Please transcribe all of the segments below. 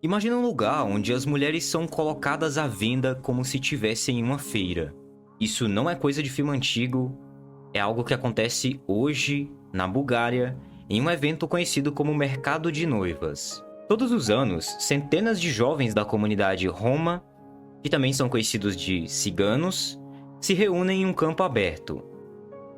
Imagina um lugar onde as mulheres são colocadas à venda como se tivessem em uma feira. Isso não é coisa de filme antigo, é algo que acontece hoje, na Bulgária, em um evento conhecido como Mercado de Noivas. Todos os anos, centenas de jovens da comunidade Roma, que também são conhecidos de ciganos, se reúnem em um campo aberto.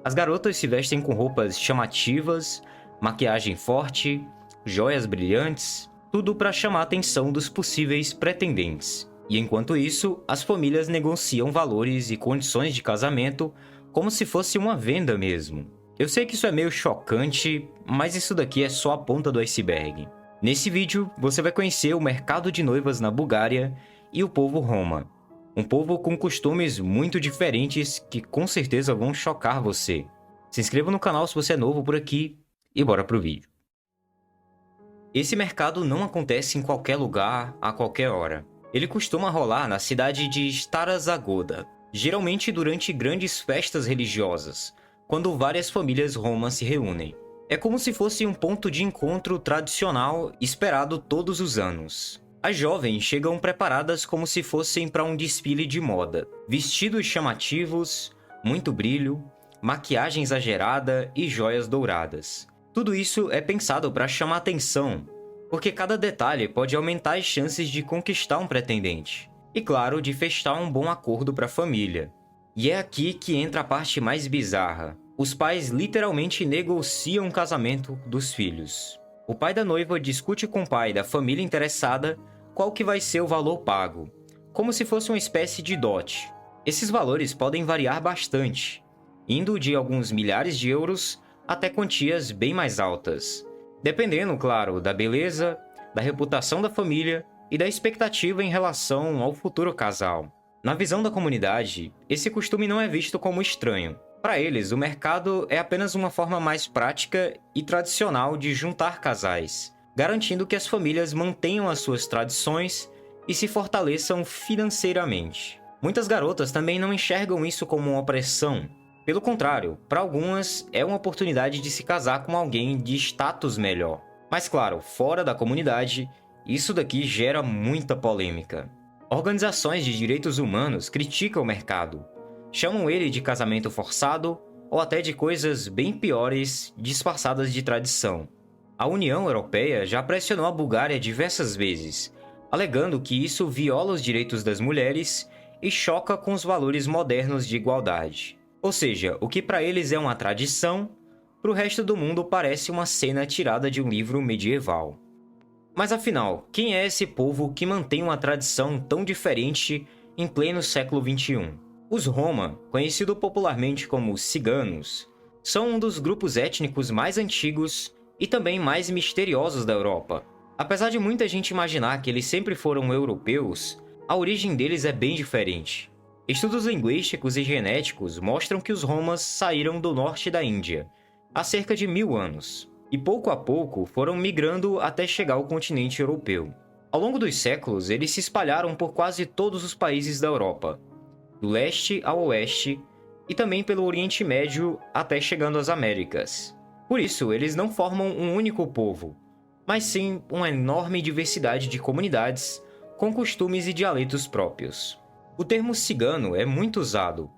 As garotas se vestem com roupas chamativas, maquiagem forte, joias brilhantes, tudo para chamar a atenção dos possíveis pretendentes. E enquanto isso, as famílias negociam valores e condições de casamento como se fosse uma venda mesmo. Eu sei que isso é meio chocante, mas isso daqui é só a ponta do iceberg. Nesse vídeo, você vai conhecer o mercado de noivas na Bulgária e o povo Roma. Um povo com costumes muito diferentes que com certeza vão chocar você. Se inscreva no canal se você é novo por aqui e bora pro vídeo. Esse mercado não acontece em qualquer lugar, a qualquer hora. Ele costuma rolar na cidade de Stara Zagora, geralmente durante grandes festas religiosas, quando várias famílias romas se reúnem. É como se fosse um ponto de encontro tradicional esperado todos os anos. As jovens chegam preparadas como se fossem para um desfile de moda. Vestidos chamativos, muito brilho, maquiagem exagerada e joias douradas. Tudo isso é pensado para chamar atenção, porque cada detalhe pode aumentar as chances de conquistar um pretendente. E claro, de fechar um bom acordo para a família. E é aqui que entra a parte mais bizarra. Os pais literalmente negociam o casamento dos filhos. O pai da noiva discute com o pai da família interessada qual que vai ser o valor pago, como se fosse uma espécie de dote. Esses valores podem variar bastante, indo de alguns milhares de euros até quantias bem mais altas, dependendo, claro, da beleza, da reputação da família e da expectativa em relação ao futuro casal. Na visão da comunidade, esse costume não é visto como estranho. Para eles, o mercado é apenas uma forma mais prática e tradicional de juntar casais, garantindo que as famílias mantenham as suas tradições e se fortaleçam financeiramente. Muitas garotas também não enxergam isso como uma opressão. Pelo contrário, para algumas é uma oportunidade de se casar com alguém de status melhor. Mas claro, fora da comunidade, isso daqui gera muita polêmica. Organizações de direitos humanos criticam o mercado, chamam ele de casamento forçado ou até de coisas bem piores disfarçadas de tradição. A União Europeia já pressionou a Bulgária diversas vezes, alegando que isso viola os direitos das mulheres e choca com os valores modernos de igualdade. Ou seja, o que para eles é uma tradição, para o resto do mundo parece uma cena tirada de um livro medieval. Mas afinal, quem é esse povo que mantém uma tradição tão diferente em pleno século XXI? Os Roma, conhecidos popularmente como ciganos, são um dos grupos étnicos mais antigos e também mais misteriosos da Europa. Apesar de muita gente imaginar que eles sempre foram europeus, a origem deles é bem diferente. Estudos linguísticos e genéticos mostram que os romas saíram do norte da Índia, há cerca de 1000 anos, e pouco a pouco foram migrando até chegar ao continente europeu. Ao longo dos séculos, eles se espalharam por quase todos os países da Europa, do leste ao oeste, e também pelo Oriente Médio até chegando às Américas. Por isso, eles não formam um único povo, mas sim uma enorme diversidade de comunidades com costumes e dialetos próprios. O termo cigano é muito usado,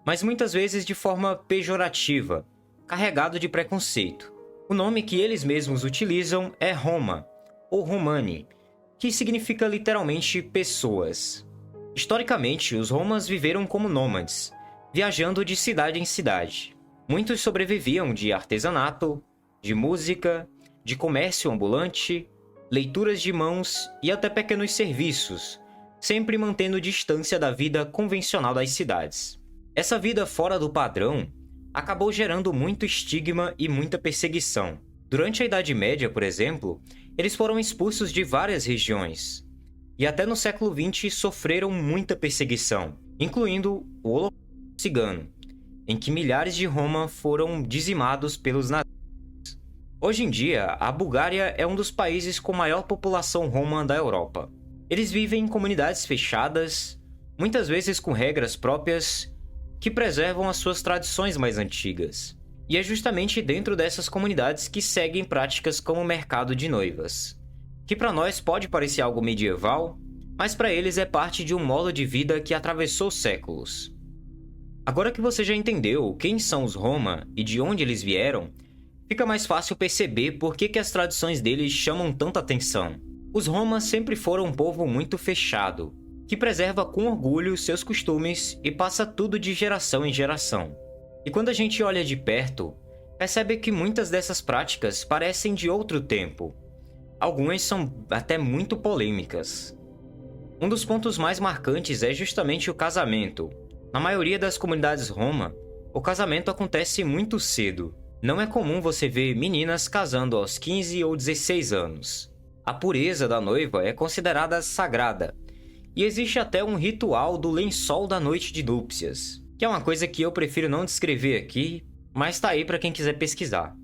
mas muitas vezes de forma pejorativa, carregado de preconceito. O nome que eles mesmos utilizam é Roma, ou Romani, que significa literalmente pessoas. Historicamente, os romas viveram como nômades, viajando de cidade em cidade. Muitos sobreviviam de artesanato, de música, de comércio ambulante, leituras de mãos e até pequenos serviços, sempre mantendo distância da vida convencional das cidades. Essa vida fora do padrão acabou gerando muito estigma e muita perseguição. Durante a Idade Média, por exemplo, eles foram expulsos de várias regiões, e até no século XX sofreram muita perseguição, incluindo o Holocausto Cigano, em que milhares de Roma foram dizimados pelos nazistas. Hoje em dia, a Bulgária é um dos países com maior população roma da Europa. Eles vivem em comunidades fechadas, muitas vezes com regras próprias, que preservam as suas tradições mais antigas. E é justamente dentro dessas comunidades que seguem práticas como o mercado de noivas, que para nós pode parecer algo medieval, mas para eles é parte de um modo de vida que atravessou séculos. Agora que você já entendeu quem são os Roma e de onde eles vieram, fica mais fácil perceber por que as tradições deles chamam tanta atenção. Os Roma sempre foram um povo muito fechado, que preserva com orgulho seus costumes e passa tudo de geração em geração. E quando a gente olha de perto, percebe que muitas dessas práticas parecem de outro tempo. Algumas são até muito polêmicas. Um dos pontos mais marcantes é justamente o casamento. Na maioria das comunidades Roma, o casamento acontece muito cedo. Não é comum você ver meninas casando aos 15 ou 16 anos. A pureza da noiva é considerada sagrada, e existe até um ritual do lençol da noite de núpcias, que é uma coisa que eu prefiro não descrever aqui, mas tá aí para quem quiser pesquisar.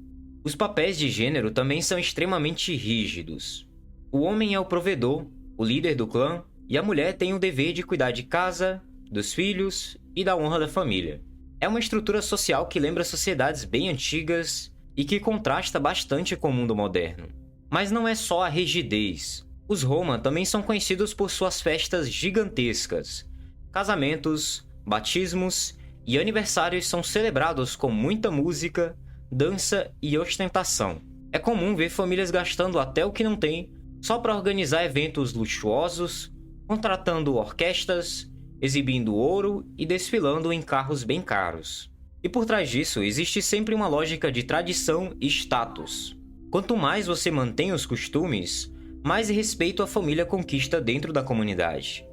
Os papéis de gênero também são extremamente rígidos. O homem é o provedor, o líder do clã, e a mulher tem o dever de cuidar de casa, dos filhos e da honra da família. É uma estrutura social que lembra sociedades bem antigas e que contrasta bastante com o mundo moderno. Mas não é só a rigidez. Os Roma também são conhecidos por suas festas gigantescas. Casamentos, batismos e aniversários são celebrados com muita música, dança e ostentação. É comum ver famílias gastando até o que não tem só para organizar eventos luxuosos, contratando orquestras, exibindo ouro e desfilando em carros bem caros. E por trás disso existe sempre uma lógica de tradição e status. Quanto mais você mantém os costumes, mais respeito a família conquista dentro da comunidade.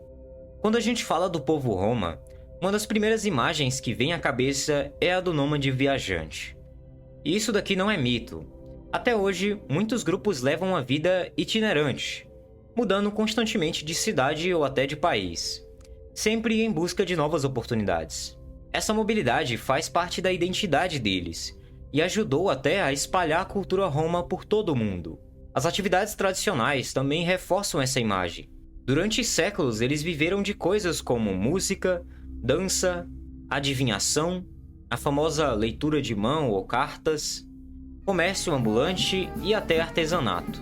Quando a gente fala do povo Roma, uma das primeiras imagens que vem à cabeça é a do nômade viajante. E isso daqui não é mito. Até hoje, muitos grupos levam uma vida itinerante, mudando constantemente de cidade ou até de país, sempre em busca de novas oportunidades. Essa mobilidade faz parte da identidade deles e ajudou até a espalhar a cultura Roma por todo o mundo. As atividades tradicionais também reforçam essa imagem. Durante séculos, eles viveram de coisas como música, dança, adivinhação, a famosa leitura de mão ou cartas, comércio ambulante e até artesanato.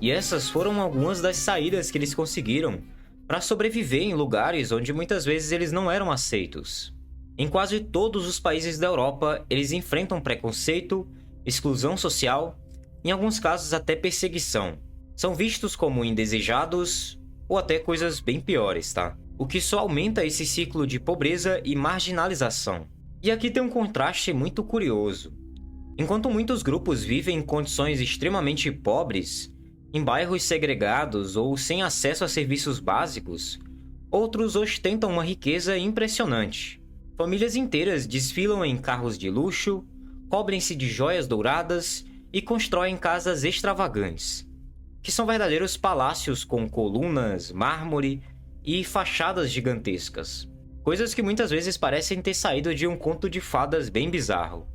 E essas foram algumas das saídas que eles conseguiram para sobreviver em lugares onde muitas vezes eles não eram aceitos. Em quase todos os países da Europa, eles enfrentam preconceito, exclusão social, em alguns casos até perseguição. São vistos como indesejados ou até coisas bem piores, tá? O que só aumenta esse ciclo de pobreza e marginalização. E aqui tem um contraste muito curioso. Enquanto muitos grupos vivem em condições extremamente pobres, em bairros segregados ou sem acesso a serviços básicos, outros ostentam uma riqueza impressionante. Famílias inteiras desfilam em carros de luxo, cobrem-se de joias douradas e constroem casas extravagantes, que são verdadeiros palácios com colunas, mármore e fachadas gigantescas. Coisas que muitas vezes parecem ter saído de um conto de fadas bem bizarro.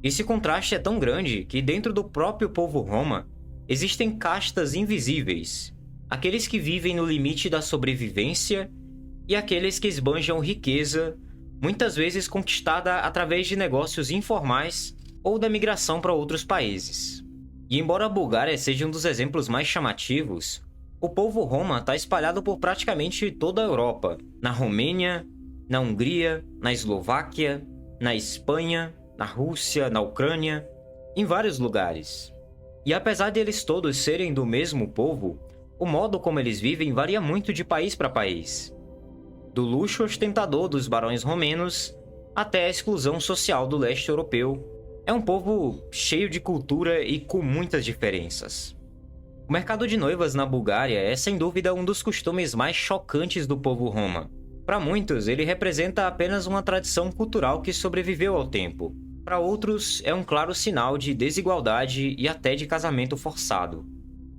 Esse contraste é tão grande que dentro do próprio povo Roma existem castas invisíveis, aqueles que vivem no limite da sobrevivência e aqueles que esbanjam riqueza, muitas vezes conquistada através de negócios informais ou da migração para outros países. E embora a Bulgária seja um dos exemplos mais chamativos, o povo Roma está espalhado por praticamente toda a Europa, na Romênia, na Hungria, na Eslováquia, na Espanha, na Rússia, na Ucrânia, em vários lugares. E apesar de eles todos serem do mesmo povo, o modo como eles vivem varia muito de país para país. Do luxo ostentador dos barões romenos até a exclusão social do leste europeu, é um povo cheio de cultura e com muitas diferenças. O mercado de noivas na Bulgária é sem dúvida um dos costumes mais chocantes do povo Roma. Para muitos, ele representa apenas uma tradição cultural que sobreviveu ao tempo. Para outros, é um claro sinal de desigualdade e até de casamento forçado.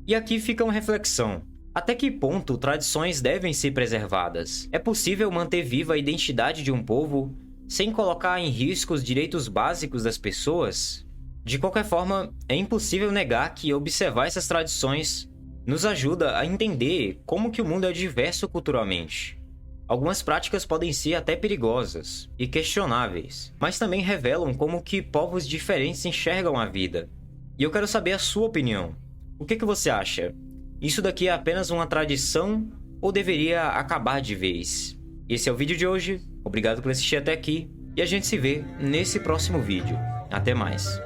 E aqui fica uma reflexão. Até que ponto tradições devem ser preservadas? É possível manter viva a identidade de um povo sem colocar em risco os direitos básicos das pessoas? De qualquer forma, é impossível negar que observar essas tradições nos ajuda a entender como que o mundo é diverso culturalmente. Algumas práticas podem ser até perigosas e questionáveis, mas também revelam como que povos diferentes enxergam a vida. E eu quero saber a sua opinião. O que você acha? Isso daqui é apenas uma tradição ou deveria acabar de vez? Esse é o vídeo de hoje. Obrigado por assistir até aqui e a gente se vê nesse próximo vídeo. Até mais.